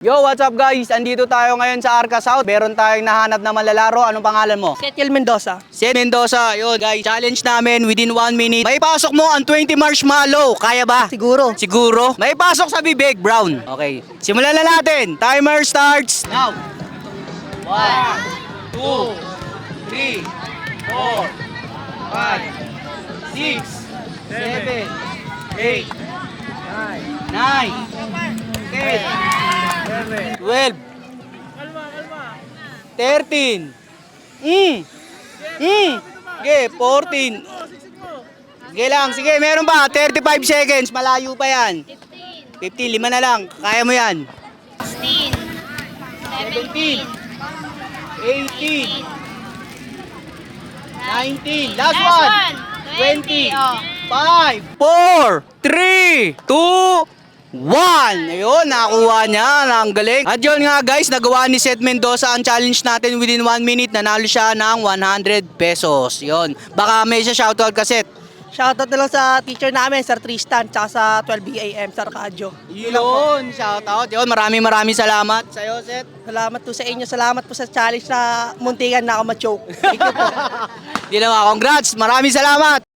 Yo, what's up guys? Andito tayo ngayon sa Arca South. Meron tayong nahanap na manlalaro. Anong pangalan mo? Setiel Mendoza. Si Mendoza. Yun guys, challenge namin within 1 minute. May pasok mo ang 20 marshmallow. Kaya ba? Siguro. Siguro. May pasok sa bibig, Brown. Okay, simulan na natin. Timer starts now. 1, 2, 3, 4, 5, 6, 7, 8, 9, 10, 12, 13, sige, 14. Sige lang, sige, meron ba? 35 seconds, malayo pa yan. 15, lima na lang, kaya mo yan. 16, 17, 18, 19, last Last one. one. 20, 5, 4, 3, 2, 1. Ayun, nakuha niya. Ang galing. At yun nga guys, nagawa ni Seth Mendoza ang challenge natin within 1 minute. Nanalo siya ng 100 pesos. Yun. Baka may siya shoutout ka, Seth. Shoutout na lang sa teacher namin, Sir Tristan, tsaka sa 12 AM, Sir Kadyo. Yun, shoutout. Yun, maraming salamat sa'yo, Seth. Salamat po sa inyo. Salamat po sa challenge na muntikan na ako ma-choke. Thank you po. Di lang, congrats. Maraming salamat.